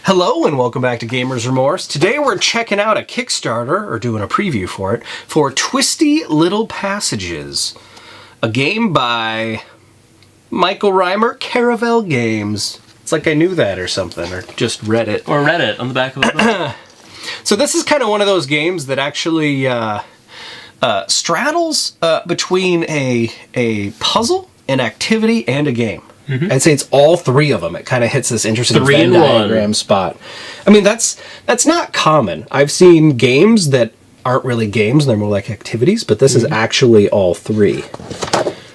Hello and welcome back to Gamers Remorse. Today we're checking out a Kickstarter, or doing a preview for it, for Twisty Little Passages. A game by Michael Reimer, Caravel Games. It's like I knew that or something, or just read it. Or read it on the back of the book. So this is kind of one of those games that actually straddles between a puzzle, an activity, and a game. Mm-hmm. I'd say it's all three of them. It kind of hits this interesting Venn diagram spot. I mean, that's not common. I've seen games that aren't really games, and they're more like activities, but this is actually all three.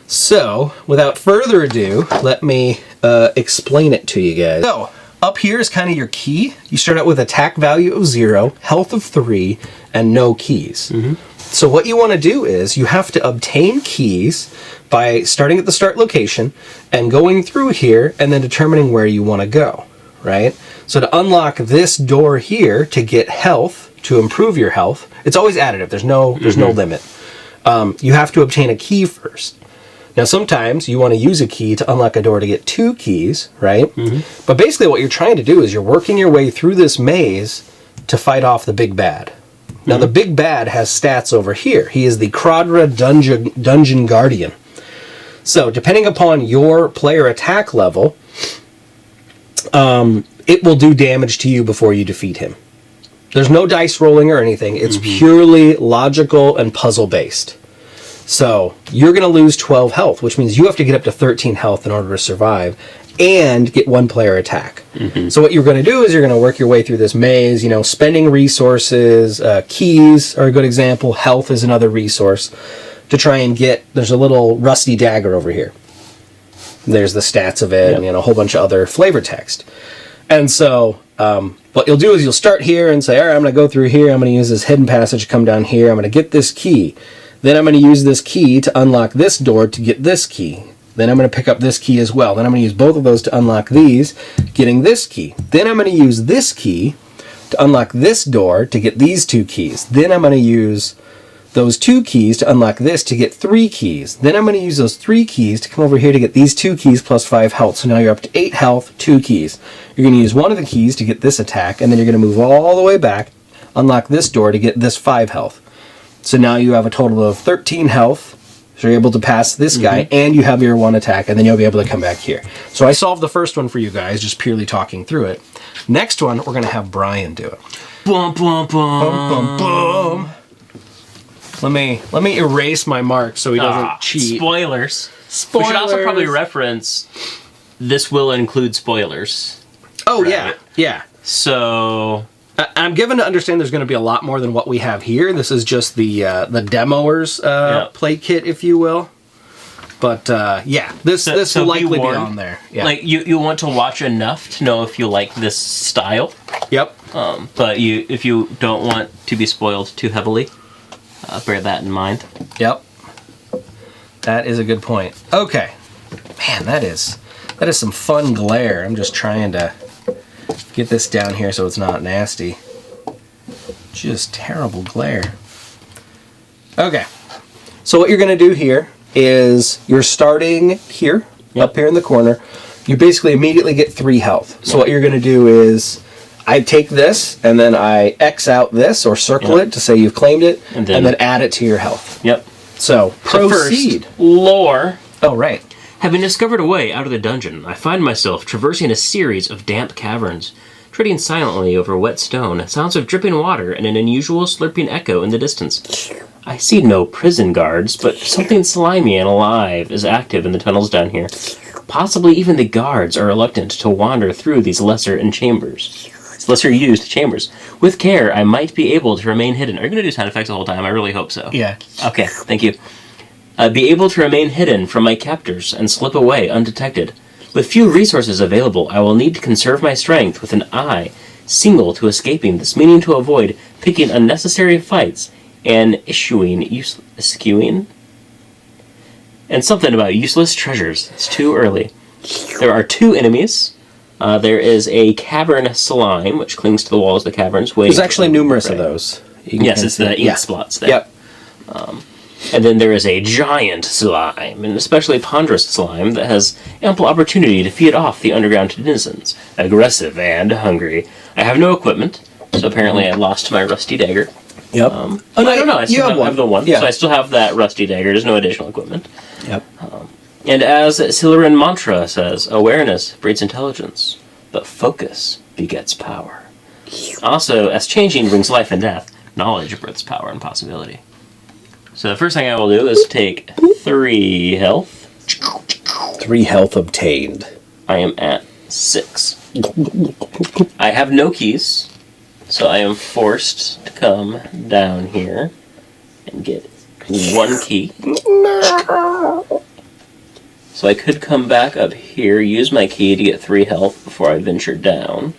So, without further ado, let me explain it to you guys. So, up here is kind of your key. You start out with attack value of 0, health of 3, and no keys. Mm-hmm. So what you want to do is you have to obtain keys by starting at the start location and going through here and then determining where you want to go, right? So to unlock this door here to get health, to improve your health, it's always additive. There's no limit. You have to obtain a key first. Now sometimes you want to use a key to unlock a door to get 2 keys, right? Mm-hmm. But basically what you're trying to do is you're working your way through this maze to fight off the big bad. Now, the big bad has stats over here. He is the Craudra Dungeon Guardian. So, depending upon your player attack level, it will do damage to you before you defeat him. There's no dice rolling or anything. It's purely logical and puzzle-based. So, you're going to lose 12 health, which means you have to get up to 13 health in order to survive and get 1 player attack. So what you're going to do is you're going to work your way through this maze, spending resources. Keys are a good example. Health is another resource to try and get. There's a little rusty dagger over here. There's the stats of it, and a whole bunch of other flavor text. And so what you'll do is you'll start here and say, all right, I'm going to go through here. I'm going to use this hidden passage, come down here. I'm going to get this key. Then I'm going to use this key to unlock this door to get this key. Then I'm going to pick up this key as well. Then I'm going to use both of those to unlock these, getting this key. Then I'm going to use this key to unlock this door to get these 2 keys. Then I'm going to use those 2 keys to unlock this to get 3 keys. Then I'm going to use those 3 keys to come over here to get these 2 keys plus 5 health. So now you're up to 8 health, 2 keys. You're going to use one of the keys to get this attack, and then you're going to move all the way back, unlock this door to get this 5 health. So now you have a total of 13 health. So you're able to pass this guy, and you have your 1 attack, and then you'll be able to come back here. So I solved the first one for you guys, just purely talking through it. Next one, we're going to have Brian do it. Bum, bum, bum. Bum, bum, bum. Let me erase my mark so he doesn't cheat. Spoilers. We should also probably reference, this will include spoilers. Oh, right? yeah. So... I'm given to understand there's going to be a lot more than what we have here. This is just the demoer's play kit, if you will. But this will likely be on there. Yeah. Like you want to watch enough to know if you like this style. Yep. But if you don't want to be spoiled too heavily, bear that in mind. Yep. That is a good point. Okay. Man, that is some fun glare. I'm just trying to get this down here so it's not nasty. Just terrible glare. Okay. So what you're going to do here is you're starting here, up here in the corner. You basically immediately get 3 health. So what you're going to do is I take this and then I X out this or circle it to say you've claimed it and then add it to your health. Yep. So proceed. First, lore. Oh, right. Having discovered a way out of the dungeon, I find myself traversing a series of damp caverns, treading silently over wet stone, sounds of dripping water, and an unusual slurping echo in the distance. I see no prison guards, but something slimy and alive is active in the tunnels down here. Possibly even the guards are reluctant to wander through these lesser used chambers. With care, I might be able to remain hidden. Are you going to do sound effects the whole time? I really hope so. Yeah. Okay, thank you. Be able to remain hidden from my captors and slip away undetected. With few resources available, I will need to conserve my strength with an eye single to escaping this, meaning to avoid picking unnecessary fights and eschewing and something about useless treasures. It's too early. There are 2 enemies. There is a cavern slime, which clings to the walls of the caverns. There's actually numerous of those. Yes, it's the ink spots there. Yep. And then there is a giant slime, an especially ponderous slime that has ample opportunity to feed off the underground denizens, aggressive and hungry. I have no equipment, so apparently I lost my rusty dagger. Yep. I don't know. I still have the one. Yeah. So I still have that rusty dagger. There's no additional equipment. Yep. And as Siluran Mantra says, awareness breeds intelligence, but focus begets power. Also, as changing brings life and death, knowledge brings power and possibility. So the first thing I will do is take 3 health. 3 health obtained. I am at 6. I have no keys, so I am forced to come down here and get 1 key. So I could come back up here, use my key to get 3 health before I venture down.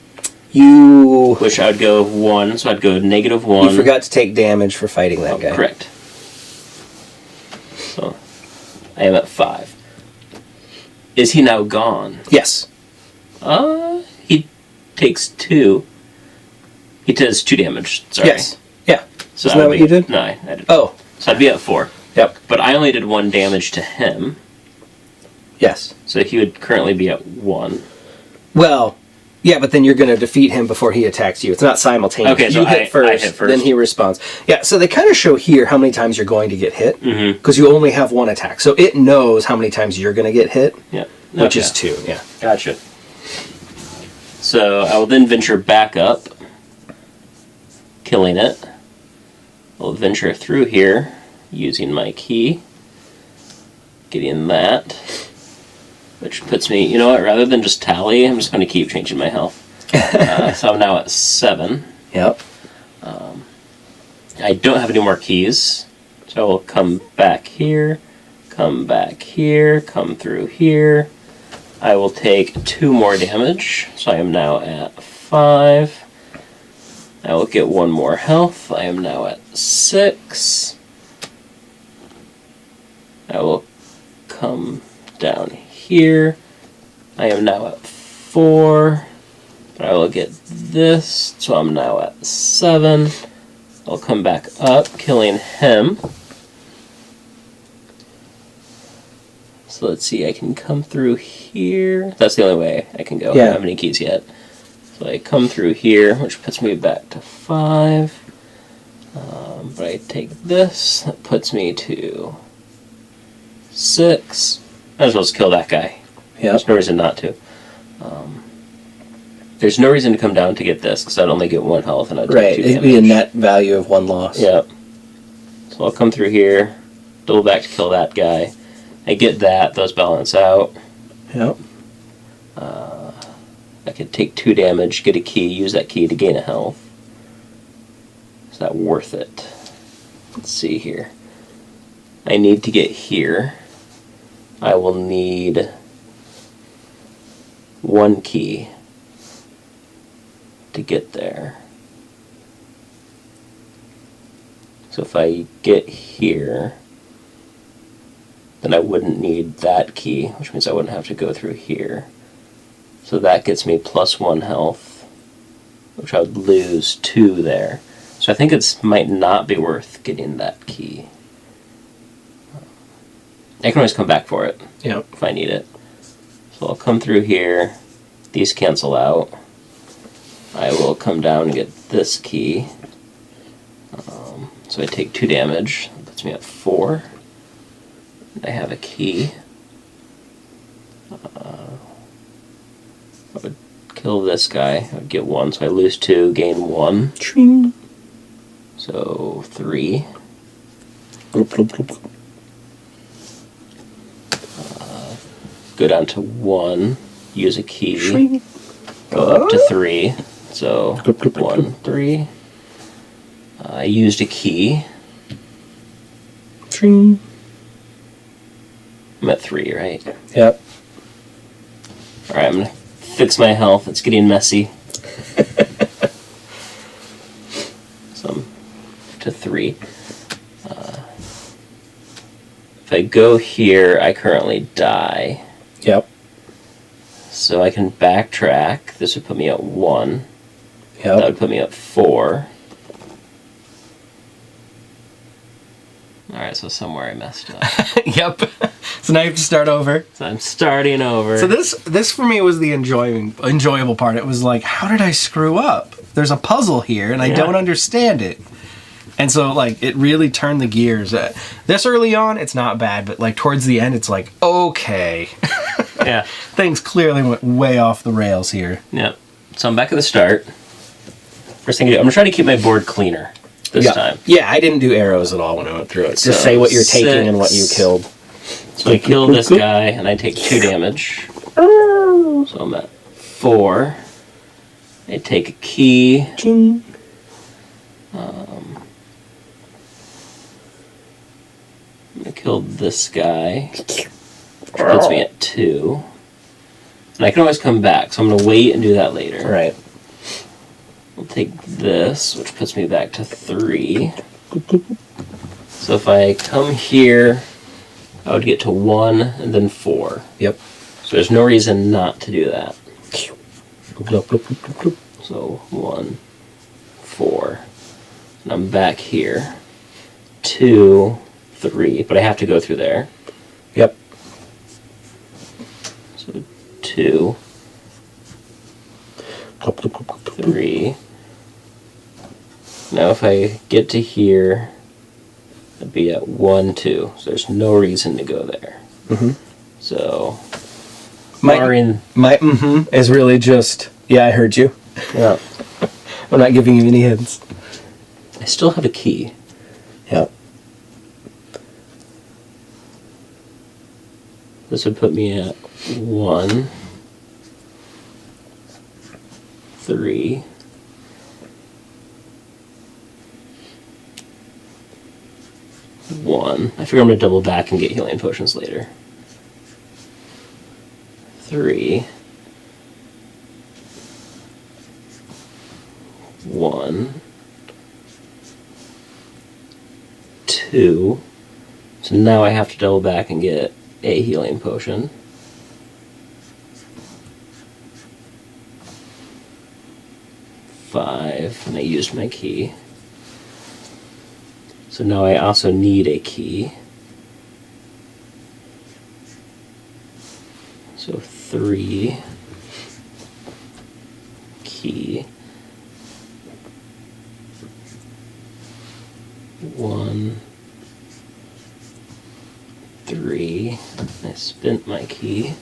Which I would go 1, so I'd go -1. You forgot to take damage for fighting that guy. Correct. So I am at 5. Is he now gone? Yes. He takes 2. He does 2 damage. Sorry. Yes. Yeah. So Isn't that what you did? No, I did. Oh. So I'd be at 4. Yep. But I only did 1 damage to him. Yes. So he would currently be at 1. Well, yeah, but then you're going to defeat him before he attacks you. It's not simultaneous. Okay, so you hit first, I hit first. then he responds. Yeah, so they kind of show here how many times you're going to get hit, Mm-hmm. because you only have 1 attack. So it knows how many times you're going to get hit, Yeah. which is 2, yeah. Gotcha. So I will then venture back up, killing it. I'll venture through here, using my key, getting that, which puts me, you know what, rather than just tally, I'm just going to keep changing my health. So I'm now at 7. Yep. I don't have any more keys, so I will come back here, come through here. I will take 2 more damage, so I am now at 5. I will get 1 more health. I am now at 6. I will come down here. I am now at 4. But I will get this, so I'm now at 7. I'll come back up, killing him. So let's see, I can come through here. That's the only way I can go. Yeah. I don't have any keys yet. So I come through here, which puts me back to 5. But I take this, that puts me to 6. Might as well just kill that guy. Yep. There's no reason not to. There's no reason to come down to get this, because I'd only get 1 health and I'd take Right, 2 it'd damage. be a net value of 1 loss. Yep. So I'll come through here, double back to kill that guy. I get that, those balance out. Yep. I could take 2 damage, get a key, use that key to gain a health. Is that worth it? Let's see here. I need to get here. I will need 1 key to get there. So if I get here, then I wouldn't need that key, which means I wouldn't have to go through here. So that gets me +1 health, which I would lose 2 there. So I think it might not be worth getting that key. I can always come back for it Yep. if I need it. So I'll come through here. These cancel out. I will come down and get this key. So I take 2 damage. That puts me at 4. I have a key. I would kill this guy. I would get 1, so I lose 2, gain 1. Tring. So 3. Bloop, bloop, bloop. Go down to 1. Use a key. Tring. Go up to 3. So 1, 3. I used a key. Tring. I'm at 3, right? Yep. Alright, I'm going to fix my health. It's getting messy. So I'm to 3. If I go here, I currently die. Yep. So I can backtrack. This would put me at 1. That Yep. would put me at 4. Alright, so somewhere I messed up. Yep. So now you have to start over. So I'm starting over. So this for me was the enjoyable part. It was like, how did I screw up? There's a puzzle here, and I don't understand it. And so, like, it really turned the gears. This early on, it's not bad, but, like, towards the end, it's like, okay. Yeah. Things clearly went way off the rails here. Yep. So I'm back at the start. First thing I do, I'm going to try to keep my board cleaner this time. Yeah, I didn't do arrows at all when I went through it. So Just say what you're taking and what you killed. So I kill this guy, and I take 2 damage. So I'm at 4. I take a key. Ching. I killed this guy, which puts me at 2. And I can always come back, so I'm going to wait and do that later. Right. I'll take this, which puts me back to 3. So if I come here, I would get to 1 and then 4. Yep. So there's no reason not to do that. So 1, 4. And I'm back here. 2, 3. But I have to go through there. Yep. So 2, 3. Now if I get to here, I'd be at 1, 2. So there's no reason to go there. Mm-hmm. So my is really just, yeah, I heard you. Yeah. I'm not giving you any hints. I still have a key. Yep. This would put me at 1, 3, 1. I figure I'm going to double back and get healing potions later. 3, 1, 2. So now I have to double back and get a healing potion. 5, and I used my key. So now I also need a key. So 3, key, 1, 3, I spent my key.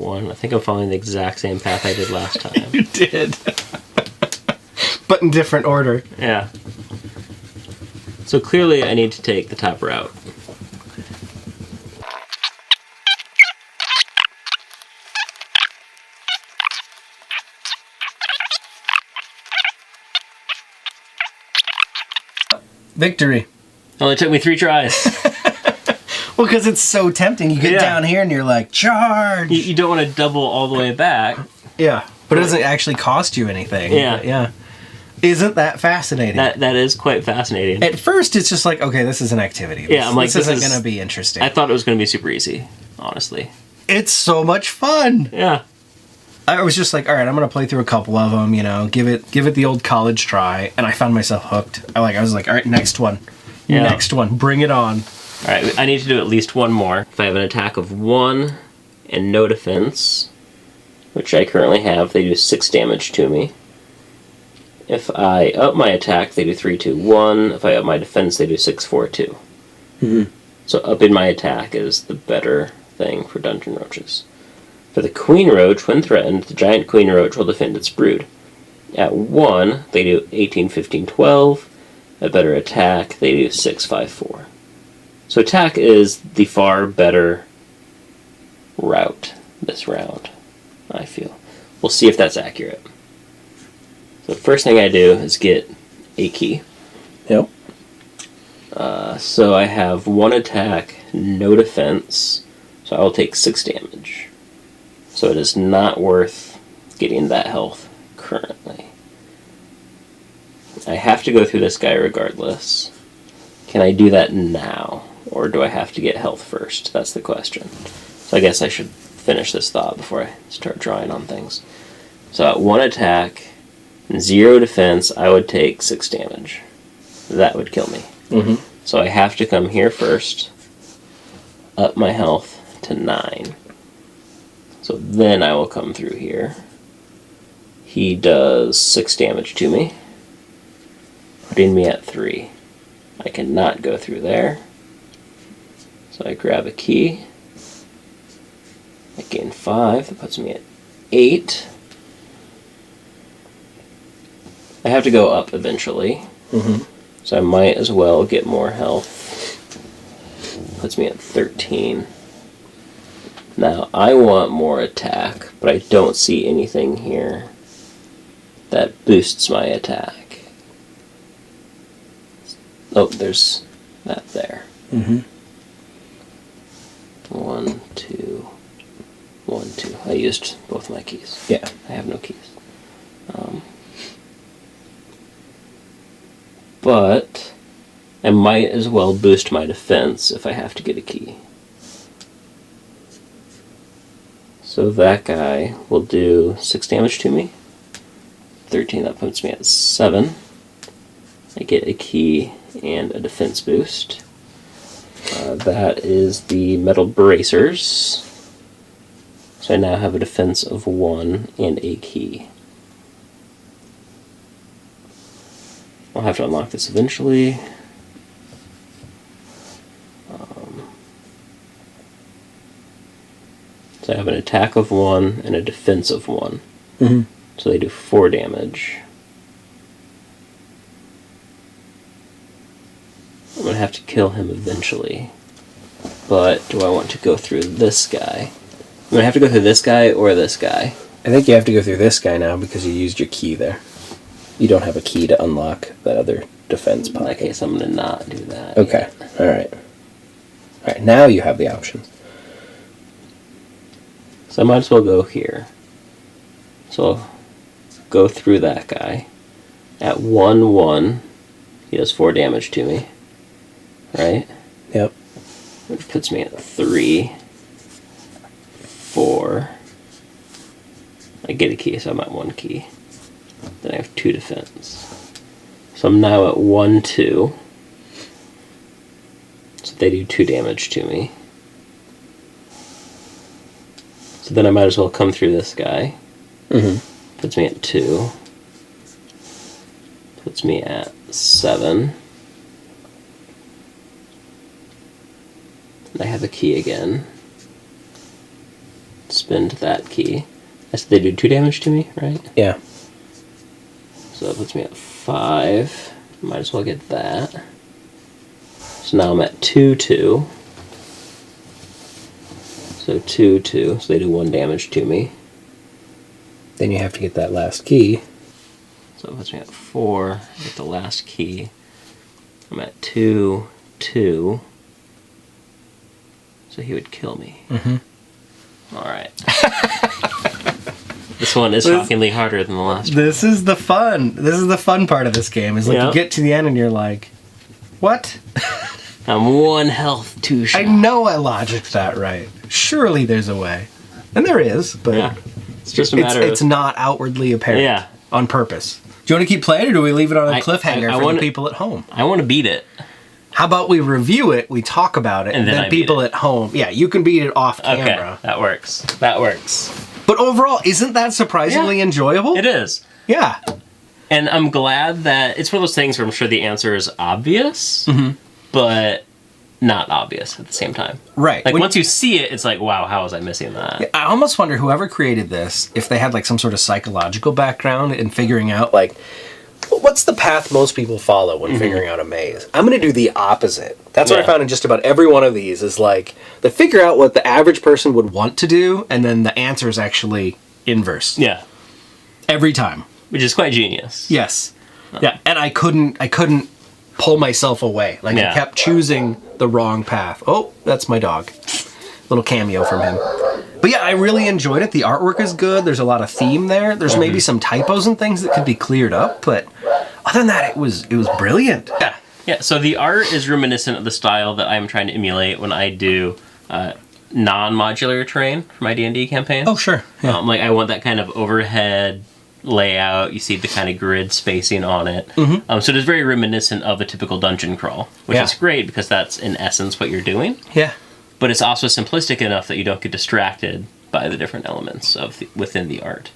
I think I'm following the exact same path I did last time. You did. But in different order. Yeah. So clearly I need to take the top route. Victory. Only took me 3 tries. Well, because it's so tempting. You get down here and you're like, charge! You don't want to double all the way back. Yeah. But it doesn't actually cost you anything. Yeah. But yeah. Isn't that fascinating? That is quite fascinating. At first, it's just like, okay, this is an activity. Yeah, I'm like, this isn't going to be interesting. I thought it was going to be super easy, honestly. It's so much fun. Yeah. I was just like, all right, I'm going to play through a couple of them, give it the old college try, and I found myself hooked. I was like, all right, next one. Yeah. Next one. Bring it on. All right, I need to do at least one more. If I have an attack of 1 and no defense, which I currently have, they do 6 damage to me. If I up my attack, they do 3, 2, 1. If I up my defense, they do 6, 4, 2. Mm-hmm. So upping my attack is the better thing for dungeon roaches. For the queen roach, when threatened, the giant queen roach will defend its brood. At 1, they do 18, 15, 12. A better attack, they do 6, 5, 4. So attack is the far better route this round, I feel. We'll see if that's accurate. So the first thing I do is get a key. Yep. So I have 1 attack, no defense, so I will take 6 damage. So it is not worth getting that health currently. I have to go through this guy regardless. Can I do that now? Or do I have to get health first? That's the question. So I guess I should finish this thought before I start drawing on things. So at 1 attack and 0 defense, I would take 6 damage. That would kill me. Mm-hmm. So I have to come here first, up my health to 9. So then I will come through here. He does 6 damage to me, putting me at 3. I cannot go through there. So I grab a key. I gain 5. That puts me at 8. I have to go up eventually. Mm-hmm. So I might as well get more health. Puts me at 13. Now, I want more attack, but I don't see anything here that boosts my attack. Oh, there's that there. Mm-hmm. 1, 2, 1, 2. I used both my keys. Yeah. I have no keys. But I might as well boost my defense if I have to get a key. So that guy will do 6 damage to me. 13, that puts me at 7. I get a key and a defense boost. That is the metal bracers. So I now have a defense of 1 and a key. I'll have to unlock this eventually. So I have an attack of 1 and a defense of 1. Mm-hmm. So they do 4 damage. I'm going to have to kill him eventually. But do I want to go through this guy? I'm going to have to go through this guy or this guy. I think you have to go through this guy now because you used your key there. You don't have a key to unlock that other defense In that pocket. case, I'm going to not do that. Okay. yet. Alright. Alright, now you have the options. So I might as well go here. So I'll go through that guy. At 1-1, he does 4 damage to me. Right? Yep. Which puts me at 3, 4. I get a key, so I'm at 1 key. Then I have 2 defense. So I'm now at 1-2. So they do 2 damage to me. So then I might as well come through this guy. Mm-hmm. Puts me at 2. Puts me at 7. And I have a key again. Spend that key. I said they do 2 damage to me, right? Yeah. So that puts me at 5. Might as well get that. So now I'm at 2-2. So 2-2. So they do 1 damage to me. Then you have to get that last key. So it puts me at 4. I get the last key. I'm at 2-2. So he would kill me. Mm-hmm. Alright. This one is shockingly harder than the last one. This is the fun. This is the fun part of this game. Is like Yep. you get to the end and you're like, what? I'm 1 health too short. I know I logicked that right. Surely there's a way. And there is, but Yeah. It's just a matter it's of... not outwardly apparent. Yeah. On purpose. Do you want to keep playing or do we leave it on a cliffhanger I for wanna- the people at home? I want to beat it. How about we review it, we talk about it, And then then I beat people it. at home. Yeah, you can beat it off Okay, camera. that works. That works. But overall, isn't that surprisingly Yeah. enjoyable? It is. Yeah. And I'm glad that it's one of those things where I'm sure the answer is obvious, Mm-hmm. but not obvious at the same time. Right. Like When- once you see it, it's like, wow, how was I missing that? I almost wonder whoever created this, if they had like some sort of psychological background in figuring out like, what's the path most people follow when figuring out a maze? I'm going to do the opposite. That's what I Yeah. found in just about every one of these is like, they figure out what the average person would want to do, and then the answer is actually inverse. Yeah, Every time. which is quite genius. Yes. Yeah, and I couldn't pull myself away. Like Yeah. I kept choosing the wrong path. Oh, that's my dog. Little cameo from him. But yeah, I really enjoyed it. The artwork is good. There's a lot of theme there. There's maybe some typos and things that could be cleared up, but other than that, it was brilliant. Yeah, so the art is reminiscent of the style that I'm trying to emulate when I do non-modular terrain for my D&D campaigns. Oh, sure. Yeah. Like I want that kind of overhead layout. You see the kind of grid spacing on it. So it is very reminiscent of a typical dungeon crawl, which is great because that's in essence what you're doing. Yeah. But it's also simplistic enough that you don't get distracted by the different elements of within the art.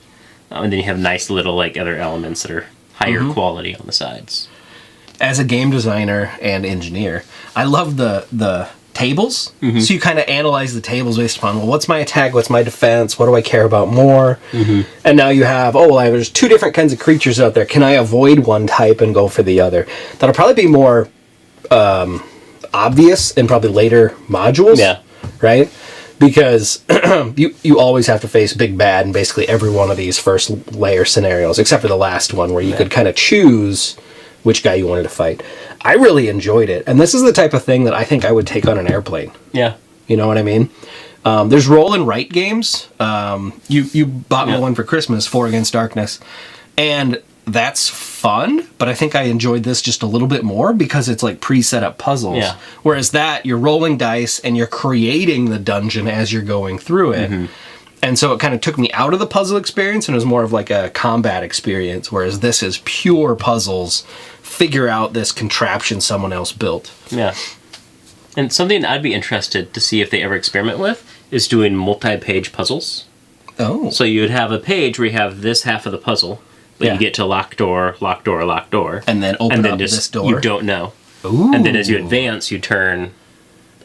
And then you have nice little like other elements that are higher quality on the sides. As a game designer and engineer, I love the tables. So you kind of analyze the tables based upon, well, what's my attack, what's my defense, what do I care about more? And now you have, there's two different kinds of creatures out there. Can I avoid one type and go for the other? That'll probably be more obvious in probably later modules. Yeah. Right? Because you always have to face big bad in basically every one of these first layer scenarios, except for the last one where you could kind of choose which guy you wanted to fight. I really enjoyed it. And this is the type of thing that I think I would take on an airplane. Yeah. You know what I mean? There's roll and write games. You bought me one for Christmas, 4 Against Darkness. And that's fun, but I think I enjoyed this just a little bit more because it's like pre-set up puzzles. Yeah. Whereas that, you're rolling dice and you're creating the dungeon as you're going through it. And so it kind of took me out of the puzzle experience and it was more of like a combat experience, whereas this is pure puzzles. Figure out this contraption someone else built. Yeah. And something I'd be interested to see if they ever experiment with is doing multi-page puzzles. Oh. So you would have a page where you have this half of the puzzle, but you get to lock door, lock door, lock door. And then open up this door. You don't know. Ooh. And then as you advance, you turn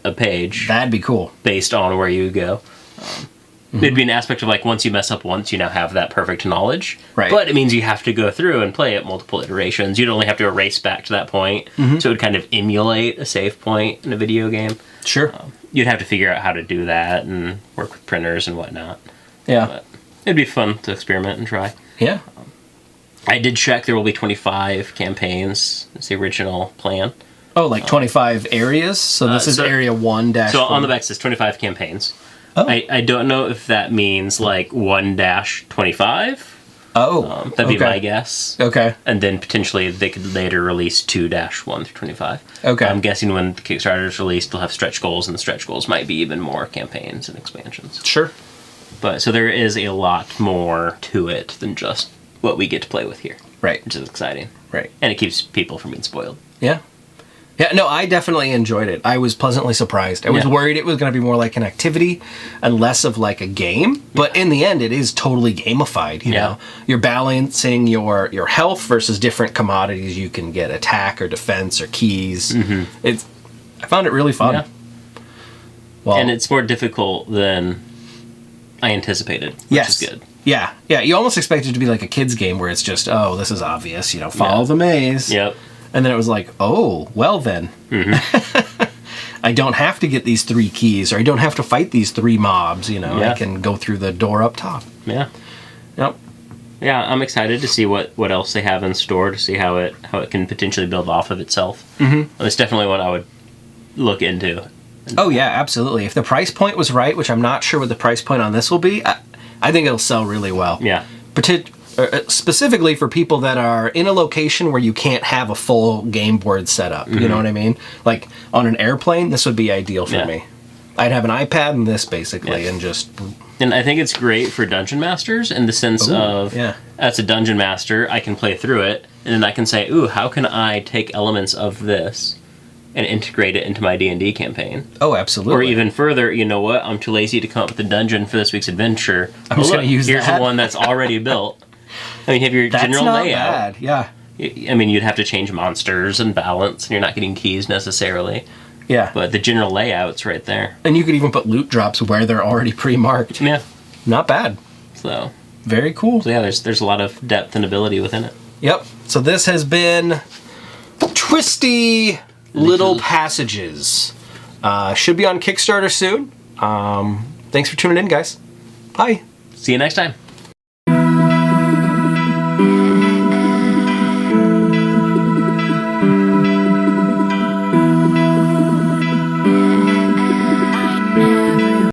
a page. That'd be cool. Based on where you go. It'd be an aspect of like once you mess up once, you now have that perfect knowledge. Right. But it means you have to go through and play it multiple iterations. You'd only have to erase back to that point. So it would kind of emulate a save point in a video game. Sure. You'd have to figure out how to do that and work with printers and whatnot. Yeah. But it'd be fun to experiment and try. Yeah. I did check there will be 25 campaigns. It's the original plan. Oh, like 25 areas? So this is area 1-. So on the back it says 25 campaigns. Oh. I don't know if that means like 1-25. Oh, that'd be my guess. Okay. And then potentially they could later release 2-1 through 25. Okay. I'm guessing when the Kickstarter is released, they'll have stretch goals, and the stretch goals might be even more campaigns and expansions. Sure. But so there is a lot more to it than just what we get to play with here. Right. Which is exciting. Right. And it keeps people from being spoiled. Yeah. Yeah, no, I definitely enjoyed it. I was pleasantly surprised. I was worried it was going to be more like an activity and less of like a game. But in the end, it is totally gamified, you know? You're balancing your health versus different commodities you can get, attack or defense or keys. I found it really fun. Yeah. Well, and it's more difficult than I anticipated, which is good. Yeah, yeah. You almost expect it to be like a kid's game where it's just, oh, this is obvious, follow the maze. Yep. And then it was like, oh, well then. I don't have to get these 3 keys, or I don't have to fight these 3 mobs, I can go through the door up top. Yeah. Yep. Yeah, I'm excited to see what else they have in store, to see how it can potentially build off of itself. It's definitely what I would look into. Oh, yeah, absolutely. If the price point was right, which I'm not sure what the price point on this will be, I think it'll sell really well. Yeah. Specifically for people that are in a location where you can't have a full game board set up. You know what I mean? Like on an airplane, this would be ideal for me. I'd have an iPad and this basically and just... And I think it's great for dungeon masters in the sense of, as a dungeon master, I can play through it and then I can say, ooh, how can I take elements of this and integrate it into my D&D campaign? Oh, absolutely. Or even further, you know what? I'm too lazy to come up with a dungeon for this week's adventure. I'm just going to use here's the one that's already built. I mean, you have your general layout. Bad. Yeah. I mean, you'd have to change monsters and balance, and you're not getting keys necessarily. Yeah. But the general layout's right there. And you could even put loot drops where they're already pre-marked. Yeah. Not bad. So. Very cool. So yeah, there's a lot of depth and ability within it. Yep. So this has been Twisty Little Passages. Should be on Kickstarter soon. Thanks for tuning in, guys. Bye. See you next time.